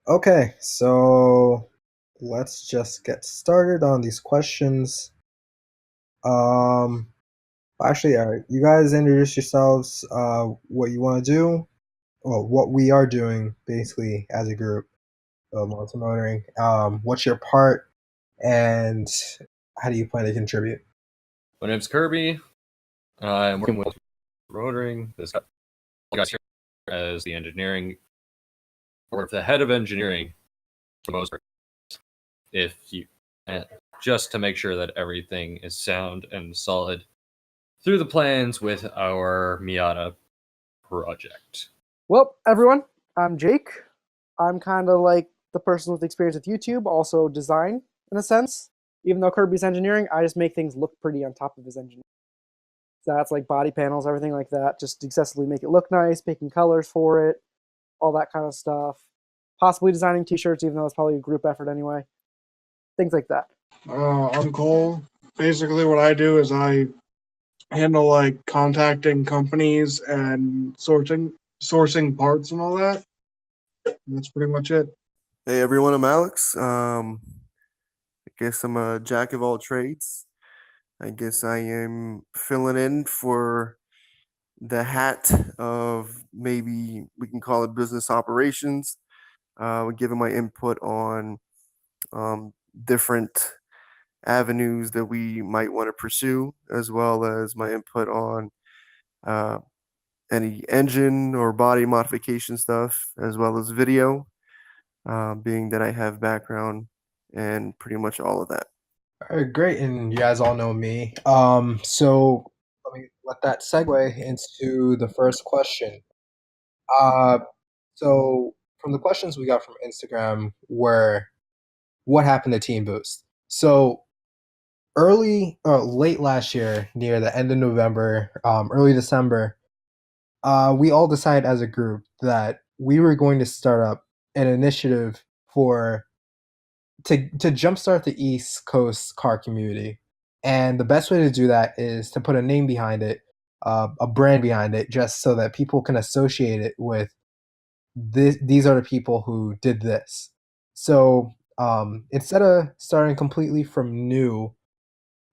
Okay, so let's just get started on these questions. Um, actually, all right, you guys introduce yourselves, what you want to do, well, what we are doing basically as a group of Monster Motoring. What's your part, and how do you plan to contribute? My name's Kirby. I'm working with Rotering. This guys here as the engineering, or the head of engineering for most part. If you, and just to make sure that everything is sound and solid through the plans with our Miata project. Well, everyone, I'm Jake. I'm kind of like the person with experience with YouTube, also design in a sense. Even though Kirby's engineering, I just make things look pretty on top of his engineering. So that's like body panels, everything like that. Just excessively make it look nice, picking colors for it, all that kind of stuff. Possibly designing t-shirts, even though it's probably a group effort anyway. Things like that. I'm Cole. Basically, what I do is I handle like contacting companies and sourcing parts and all that. And that's pretty much it. Hey everyone, I'm Alex. I guess I'm a jack of all trades. I guess I am filling in for the hat of maybe we can call it business operations. Giving my input on different avenues that we might want to pursue, as well as my input on uh, any engine or body modification stuff, as well as video, being that I have background and pretty much all of that. All right, great, and you guys all know me. So let me let that segue into the first question. Uh, so from the questions we got from Instagram were what happened to Team Boost? So late last year, near the end of November, early December, we all decided as a group that we were going to start up an initiative for to jumpstart the East Coast car community. And the best way to do that is to put a name behind it, a brand behind it, just so that people can associate it with these are the people who did this. So instead of starting completely from new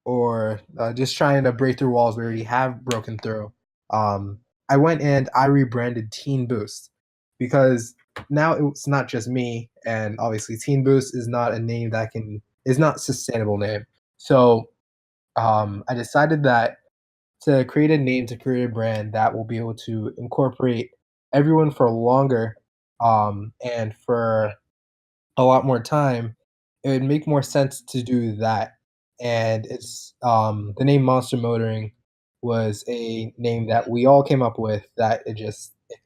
or just trying to break through walls we already have broken through, um, I went and I rebranded Teen Boost because now it's not just me, and obviously Teen Boost is not a name that is not a sustainable name. So I decided that to create a name, to create a brand that will be able to incorporate everyone for longer, and for a lot more time, it would make more sense to do that. And it's the name Monster Motoring was a name that we all came up with that it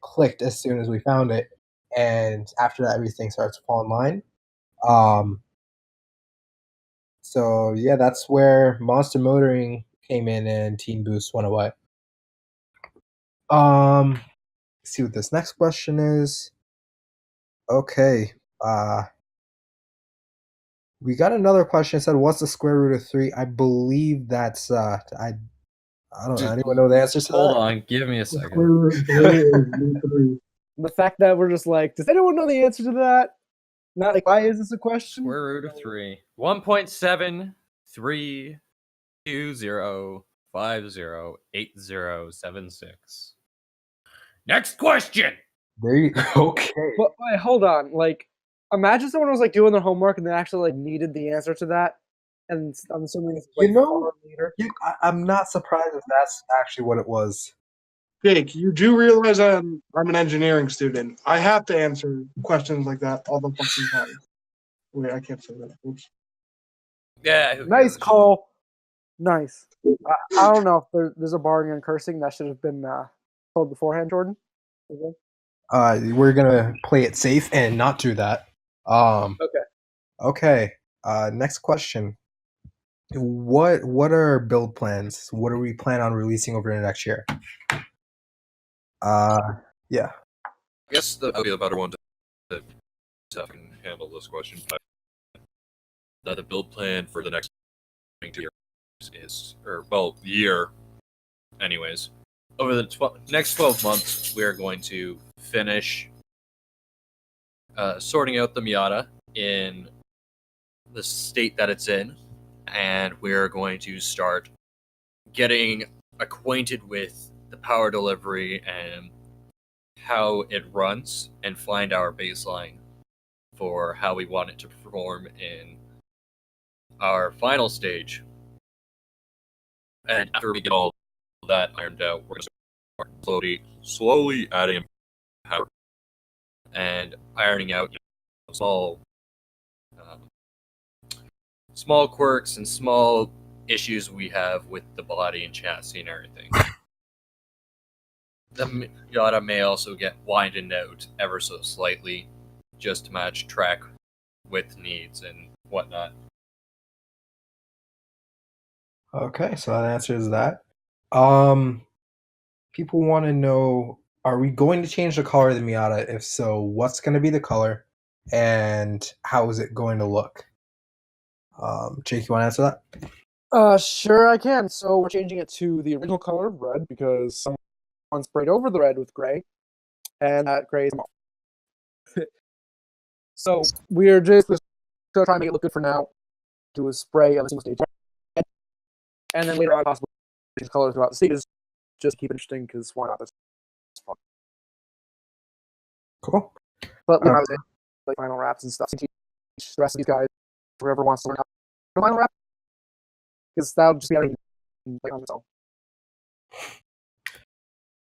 clicked as soon as we found it. And after that, everything starts to fall in line. Um, so yeah, that's where Monster Motoring came in and Teen Boost went away. Let's see what this next question is. Okay. We got another question. It said, "What's the square root of 3?" I believe that's I don't know. Anyone know the answer to Hold that? on, give me a The square second. root of 3 is B3. The fact that we're just like, does anyone know the answer to that? Not like, why is this a question? Square root of 3. 1.7320508076. Next question! There you okay. But wait, hold on. Like, imagine someone was like doing their homework and they actually like needed the answer to that, and I'm assuming it's like You know, far later. I'm not surprised if that's actually what it was. Jake, you do realize I'm an engineering student. I have to answer questions like that all the fucking time. Wait, I can't say that. Oops. Yeah, who Nice gives a call. Nice. I don't know if there's a barring and cursing that should have been told beforehand, Jordan. Okay. We're gonna play it safe and not do that. Okay. Okay. Next question. What are our build plans? What do we plan on releasing over the next year? Yeah. I guess that would be the better one to can handle this question. That the build plan for the next 2 years is, or well, year, anyways. Over the next 12 months, we are going to finish sorting out the Miata in the state that it's in, and we're going to start getting acquainted with the power delivery and how it runs, and find our baseline for how we want it to perform in our final stage. And after we get all that ironed out, we're going to start slowly adding power and ironing out um, small quirks and small issues we have with the body and chassis and everything. The Miata may also get widened out ever so slightly, just to match track width needs and whatnot. Okay, so that answers that. People want to know, are we going to change the color of the Miata? If so, what's going to be the color, and how is it going to look? Jake, you want to answer that? Sure I can. So we're changing it to the original color of red because someone sprayed over the red with gray, and that gray is off. So we're just trying to make it look good for now. Do a spray of a single stage red, and then later on possibly change color throughout the stages. Just keep it interesting because why not? That's fun. Cool. But later on, like final wraps and stuff. To teach the rest of these guys, whoever wants to learn how to final wrap, because that'll just be like on its own.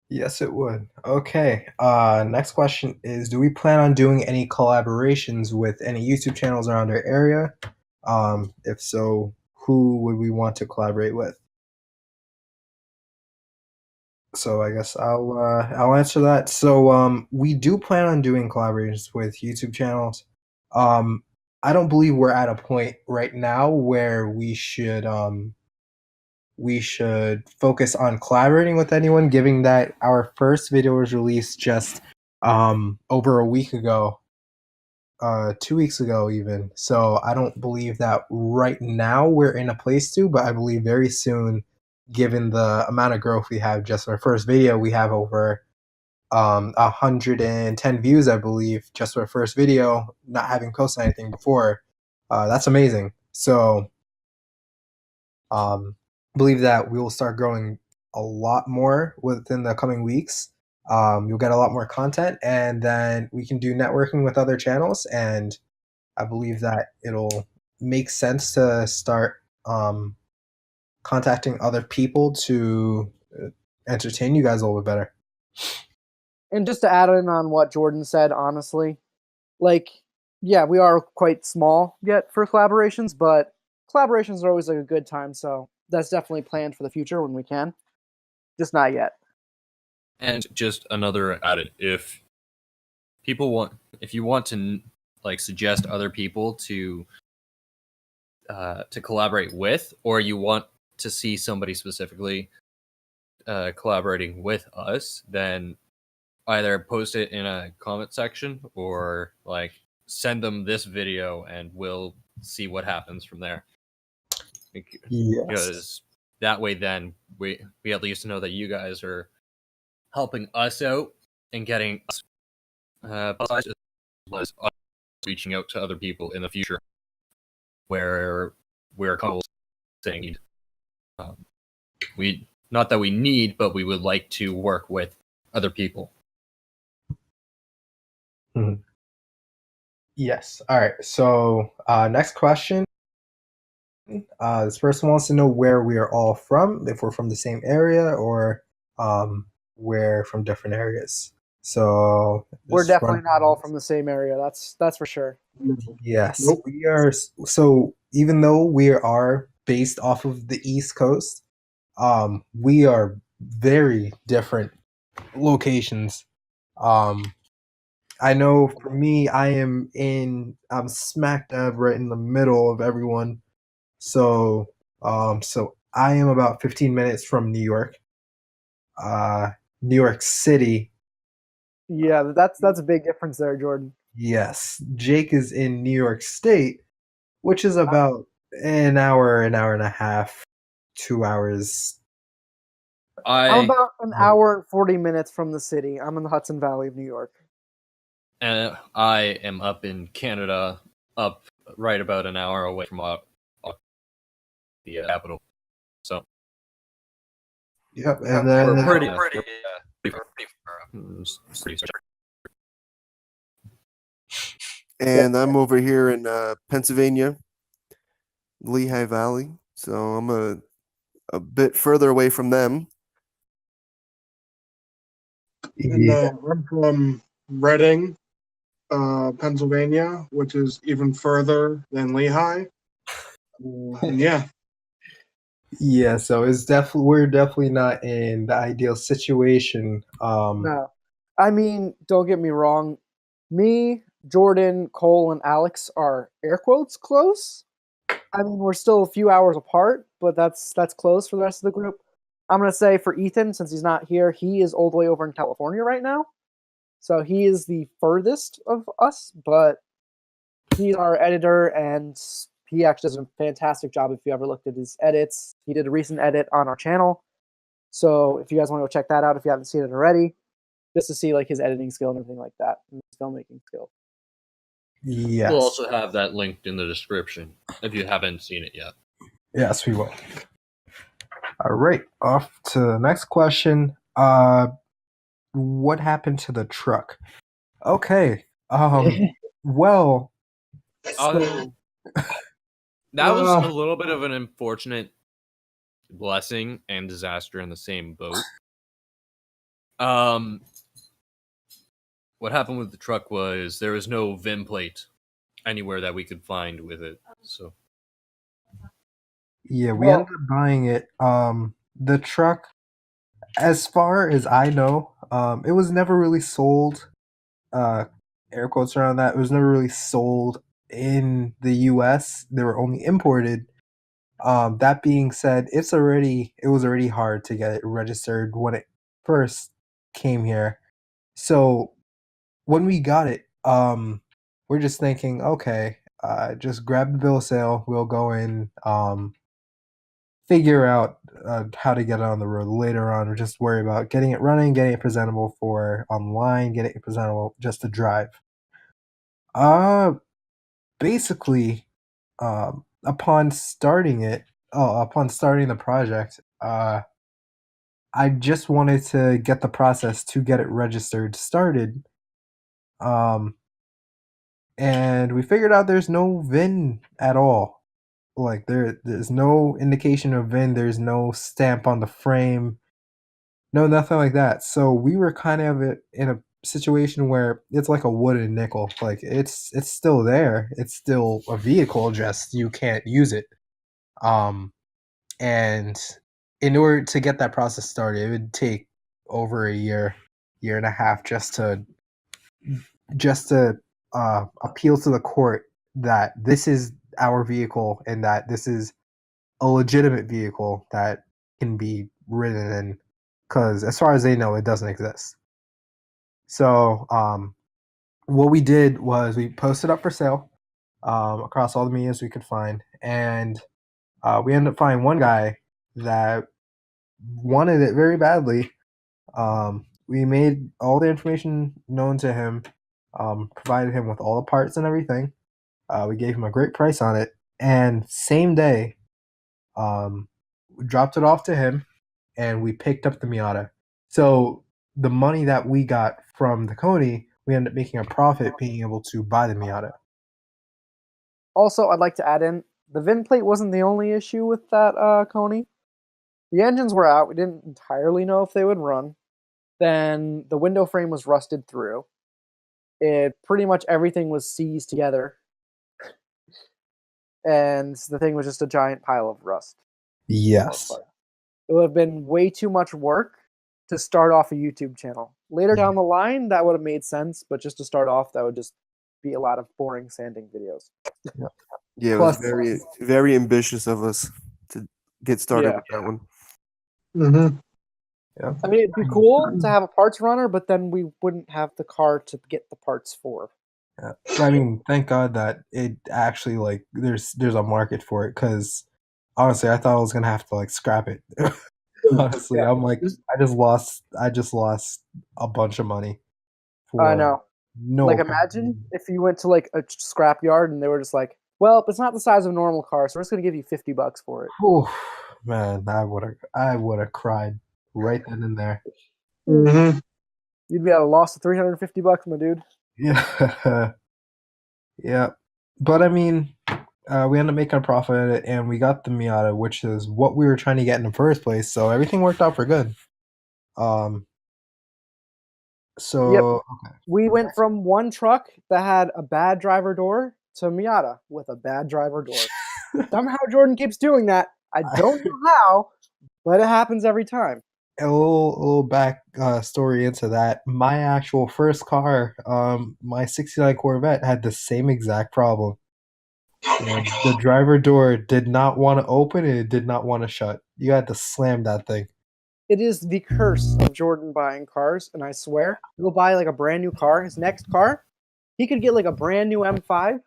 Yes, it would. Okay. Next question is, do we plan on doing any collaborations with any YouTube channels around our area? If so, who would we want to collaborate with? So I guess I'll answer that. So we do plan on doing collaborations with YouTube channels. I don't believe we're at a point right now where we should focus on collaborating with anyone, given that our first video was released just over a week ago, 2 weeks ago even. So I don't believe that right now we're in a place to, but I believe very soon, given the amount of growth we have just our first video, we have over 110 views, I believe, just for our first video, not having posted anything before. That's amazing. So believe that we will start growing a lot more within the coming weeks. You'll get a lot more content, and then we can do networking with other channels. And I believe that it'll make sense to start contacting other people to entertain you guys a little bit better. And just to add in on what Jordan said, honestly, like, yeah, we are quite small yet for collaborations, but collaborations are always like a good time. So that's definitely planned for the future when we can. Just not yet. And just another added, if you want to like suggest other people to collaborate with, or you want to see somebody specifically collaborating with us, then either post it in a comment section or like send them this video and we'll see what happens from there. Yes. Because that way then we at least know that you guys are helping us out and getting us as well as us reaching out to other people in the future where we're comfortable saying we not that we need, but we would like to work with other people. Mhm. Yes. All right. So next question. This person wants to know where we are all from, if we're from the same area or we're from different areas. So We're just definitely not all from the same area. That's for sure. Yes, Nope. we are. So even though we are based off of the East Coast, we are very different locations. I know for me, I'm smack dab right in the middle of everyone. So I am about 15 minutes from New York, New York City. Yeah, that's a big difference there, Jordan. Yes, Jake is in New York State, which is about an hour and a half, 2 hours. I'm about an hour and 40 minutes from the city. I'm in the Hudson Valley of New York. And I am up in Canada, up right about an hour away from the capital. So Yep, and then we're pretty And I'm over here in Pennsylvania, Lehigh Valley. So I'm a bit further away from them. And yeah, I'm from Reading, Pennsylvania, which is even further than Lehigh. And yeah, yeah, so it's definitely we're definitely not in the ideal situation. No. I mean, don't get me wrong. Me, Jordan, Cole, and Alex are air quotes close. I mean, we're still a few hours apart, but that's close for the rest of the group. I'm gonna say for Ethan, since he's not here, he is all the way over in California right now. So he is the furthest of us, but he's our editor and he actually does a fantastic job if you ever looked at his edits. He did a recent edit on our channel. So if you guys want to go check that out if you haven't seen it already, just to see like his editing skill and everything like that, and his filmmaking skill. yes, We'll also have that linked in the description if you haven't seen it yet. yes, we will. All right, off to the next question. What happened to the truck? Okay. Well, so That was a little bit of an unfortunate blessing and disaster in the same boat. What happened with the truck was there was no VIN plate anywhere that we could find with it. So yeah, we ended up buying it. The truck, as far as I know, it was never really sold. Air quotes around that. It was never really sold in the U.S. They were only imported. That being said, it was already hard to get it registered when it first came here. So when we got it, we're just thinking, okay, just grab the bill of sale. We'll go in, figure out how to get it on the road later on, or just worry about getting it running, getting it presentable for online, getting it presentable just to drive. Uh, basically, upon starting the project, I just wanted to get the process to get it registered started. Um, and we figured out there's no VIN at all. Like there's no indication of VIN. There's no stamp on the frame. No, nothing like that. So we were kind of in a situation where it's like a wooden nickel. Like it's still there. It's still a vehicle. Just you can't use it. Um, and in order to get that process started, it would take over a year and a half just to appeal to the court that this is our vehicle and that this is a legitimate vehicle that can be ridden in, because as far as they know, it doesn't exist. So what we did was we posted up for sale across all the mediums we could find, and we ended up finding one guy that wanted it very badly. We made all the information known to him, provided him with all the parts and everything. We gave him a great price on it, and same day, we dropped it off to him, and we picked up the Miata. So the money that we got from the Coney, we ended up making a profit being able to buy the Miata. Also, I'd like to add in the VIN plate wasn't the only issue with that Coney. The engines were out. We didn't entirely know if they would run. Then the window frame was rusted through. It pretty much everything was seized together, and the thing was just a giant pile of rust. Yes. It would have been way too much work to start off a YouTube channel. Later down the line, that would have made sense, but just to start off, that would just be a lot of boring sanding videos. Yeah, it Plus- was very, very ambitious of us to get started Yeah. with that one. Mm-hmm. Yeah. I mean, it'd be cool to have a parts runner, but then we wouldn't have the car to get the parts for. Yeah. I mean, thank God that it actually like there's a market for it, because honestly, I thought I was gonna have to like scrap it. Honestly, Yeah. I'm like I just lost a bunch of money. I know. No. Like, imagine if you went to like a scrap yard and they were just like, "Well, it's not the size of a normal car, so we're just gonna give you $50 for it." Oof, man, I would have cried right then and there. Mm-hmm. You'd be at a loss of $350, my dude. Yeah, yeah. But I mean, we ended up making a profit at it, and we got the Miata, which is what we were trying to get in the first place. So everything worked out for good. Um. Yep. So We went from one truck that had a bad driver door to Miata with a bad driver door. Somehow Jordan keeps doing that. I don't know how, but it happens every time. a little back story into that. My actual first car, my '69 Corvette, had the same exact problem. The driver door did not want to open and it did not want to shut. You had to slam that thing. It is the curse of Jordan buying cars, and I swear, he'll buy like a brand new car. His next car, he could get like a brand new M5.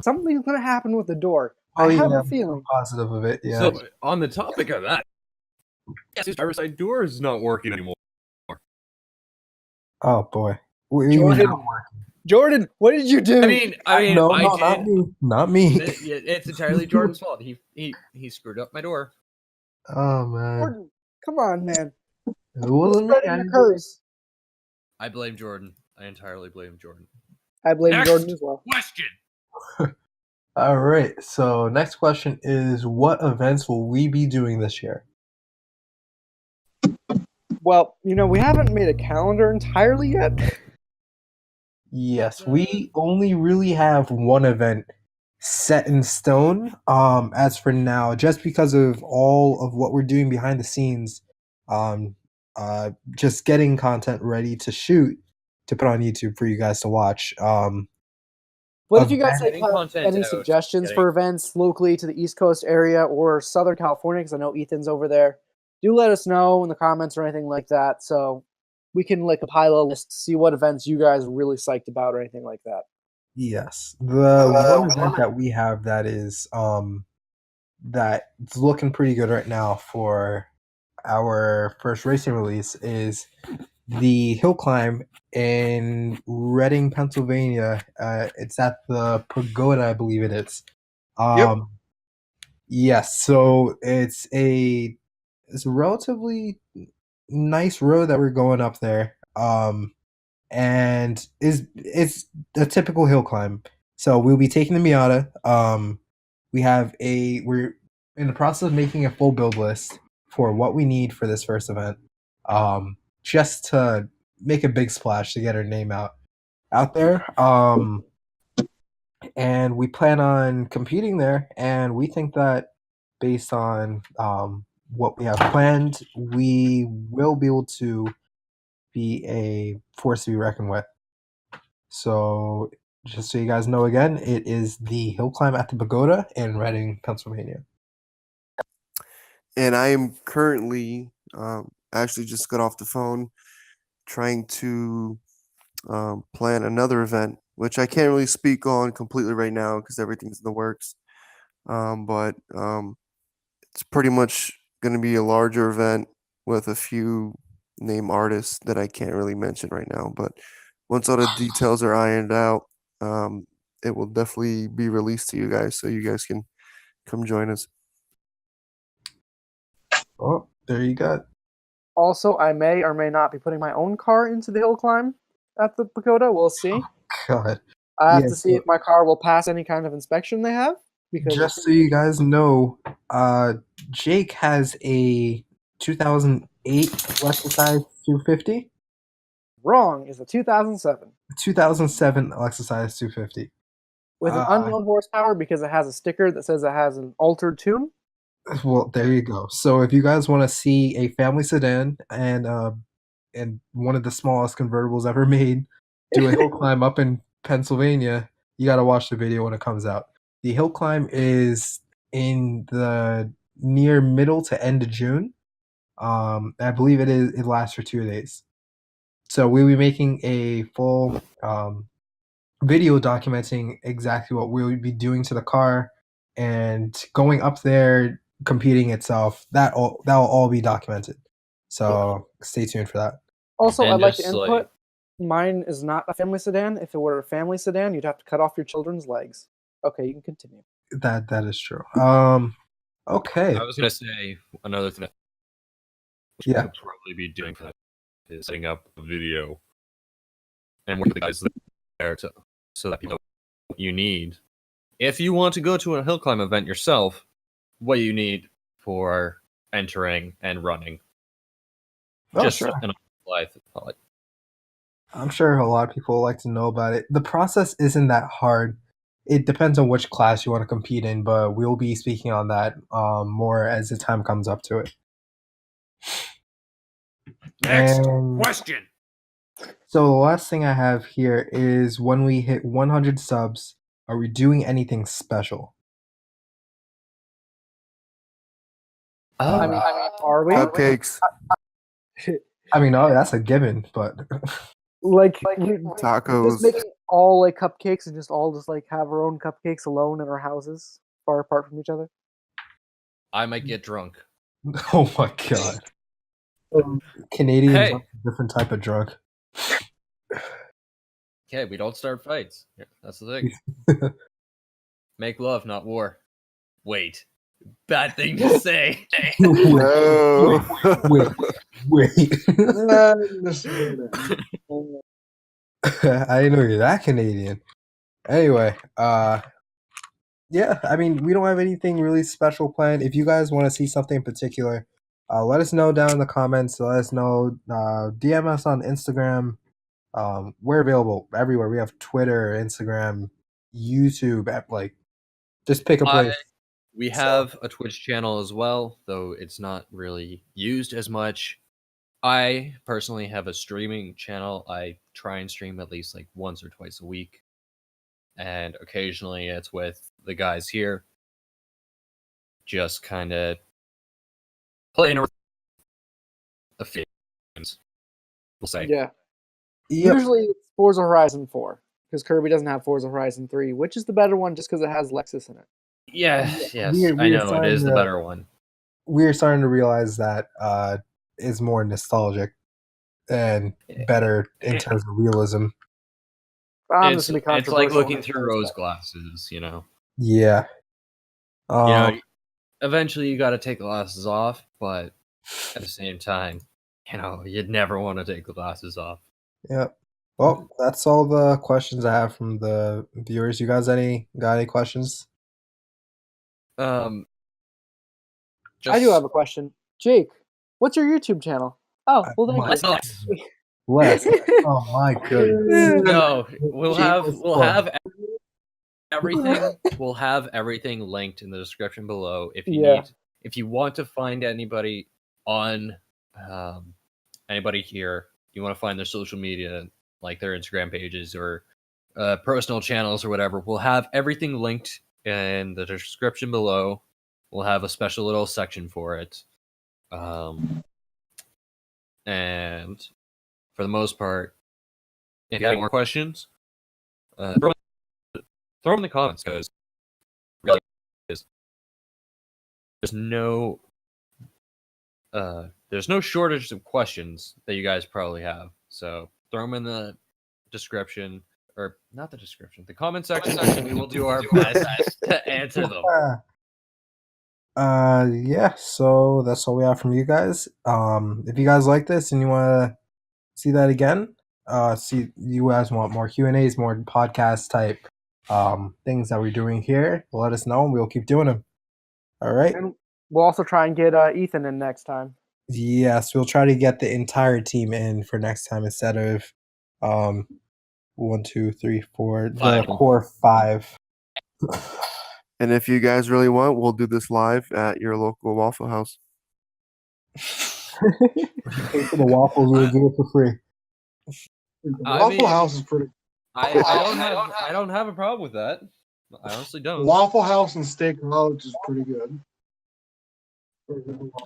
Something's gonna happen with the door. Oh I have yeah, a feeling. positive of it. Yeah. So on the topic of that, yes, his driver's side door is not working anymore. Oh boy. What do you mean Jordan, not working? Jordan, what did you do? No, not did. me. Not me. It's entirely Jordan's fault. He screwed up my door. Oh man, Jordan, come on, man. it You're wasn't me. spreading the curse. I blame Jordan. I entirely blame Jordan. I blame Next. Jordan as well. Question. All right. So next question is, what events will we be doing this year? Well, we haven't made a calendar entirely yet. Yes, we only really have one event set in stone. As for now, just because of all of what we're doing behind the scenes, um, just getting content ready to shoot to put on YouTube for you guys to watch. But if you guys Getting have content any out, suggestions getting- for events locally to the East Coast area or Southern California, because I know Ethan's over there, do let us know in the comments or anything like that, so we can like compile a list to see what events you guys are really psyched about or anything like that. Yes, the one event that we have that's looking pretty good right now for our first racing release is the hill climb in Reading, Pennsylvania. It's at the Pagoda, I believe it is. Yep. Yes, so it's a relatively nice road that we're going up there. And it's a typical hill climb. So we'll be taking the Miata. We're in the process of making a full build list for what we need for this first event. Just to make a big splash to get our name out there. And we plan on competing there, and we think that based on what we have planned, we will be able to be a force to be reckoned with. So, just so you guys know again, it is the hill climb at the Pagoda in Reading, Pennsylvania. And I am currently actually just got off the phone trying to plan another event, which I can't really speak on completely right now because everything's in the works. But it's pretty much going to be a larger event with a few name artists that I can't really mention right now. But once all the details are ironed out, it will definitely be released to you guys so you guys can come join us. Oh, there you go. Also, I may or may not be putting my own car into the hill climb at the Pagoda. We'll see. God. I have Yeah, to see if my car will pass any kind of inspection they have. Because just so you guys know, Jake has a 2008 Lexus 250, wrong is a 2007 2007 Lexus 250. with an unknown horsepower because it has a sticker that says it has an altered tune. Well, there you go. So if you guys want to see a family sedan and one of the smallest convertibles ever made do a hill climb up in Pennsylvania, you got to watch the video when it comes out. The hill climb is in the near middle to end of June. I believe it lasts for 2 days. So we'll be making a full video documenting exactly what we'll be doing to the car and going up there, competing itself. That'll all be documented. So stay tuned for that. Also, And I'd like to just, input. like- Mine is not a family sedan. If it were a family sedan, you'd have to cut off your children's legs. Okay, you can continue. That is true. Okay. I was gonna say another thing that we Yeah. could probably be doing for that is setting up a video and working with the guys there so that people know what you need. If you want to go to a hill climb event yourself, what you need for entering and running. Oh, Just sure. an life. I'm sure a lot of people like to know about it. The process isn't that hard. It depends on which class you want to compete in, but we'll be speaking on that more as the time comes up to it. Next And question. so the last thing I have here is when we hit 100 subs, are we doing anything special? I mean, are we? Cupcakes, I mean, no, that's a given, but Like, tacos. just making all like cupcakes and just all just like have our own cupcakes alone in our houses, far apart from each other. I might get drunk. oh my god. Canadians Hey. are a different type of drunk. Okay, we don't start fights. Yeah, that's the thing. Make love, not war. Wait. Bad thing to say. No. Wait. This is it. I didn't know you're that Canadian. Anyway, yeah, I mean, we don't have anything really special planned. If you guys want to see something in particular, let us know down in the comments. Let us know. DM us on Instagram. We're available everywhere. We have Twitter, Instagram, YouTube. Like, just pick a place. We have a Twitch channel as well, though it's not really used as much. I personally have a streaming channel. I try and stream at least like once or twice a week. And occasionally it's with the guys here. Just kind of playing a few games, we'll say. Yeah. Yep. Usually it's Forza Horizon 4 because Kirby doesn't have Forza Horizon 3, which is the better one just because it has Lexus in it. Yes, We're I know it starting is the to- better one. We're starting to realize that is more nostalgic and better in terms of realism. I'm It's just gonna be like controversial looking when I through say rose that. glasses, you know. Yeah. You know, eventually you got to take the glasses off, but at the same time, you know, you'd never want to take the glasses off. Yeah. Well, that's all the questions I have from the viewers. You guys got any questions? Just, I do have a question. Jake, what's your YouTube channel? Oh, well, thank Let's you. not. Less. Oh my goodness. No, we'll have fun. everything. We'll have everything linked in the description below. If you Yeah. if you want to find anybody on, anybody here, you want to find their social media, like their Instagram pages or personal channels or whatever, we'll have everything linked in the description below. We'll have a special little section for it. And for the most part, if you have any more questions, throw them in the comments because there's no shortage of questions that you guys probably have. So throw them in the description, or not the description, the comment section. We will do our best to answer them. Yeah, so that's all we have from you guys. If you guys like this and you want to see that again, see you guys want more Q&As, more podcast type things that we're doing here, let us know and we'll keep doing them. All right. And we'll also try and get Ethan in next time. Yes, we'll try to get the entire team in for next time instead of 1, 2, 3, 4, the Five. core 5. And if you guys really want, we'll do this live at your local Waffle House. Pay for the waffles, we'll do it for free. Waffle House is pretty. I don't have a problem with that. I honestly don't. Waffle House and Steak College is pretty good.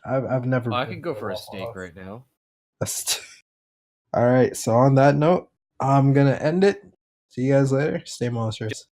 I've never. I been could go to for a Waffle steak House. right now. All right, so on that note, I'm gonna end it. See you guys later. Stay monstrous.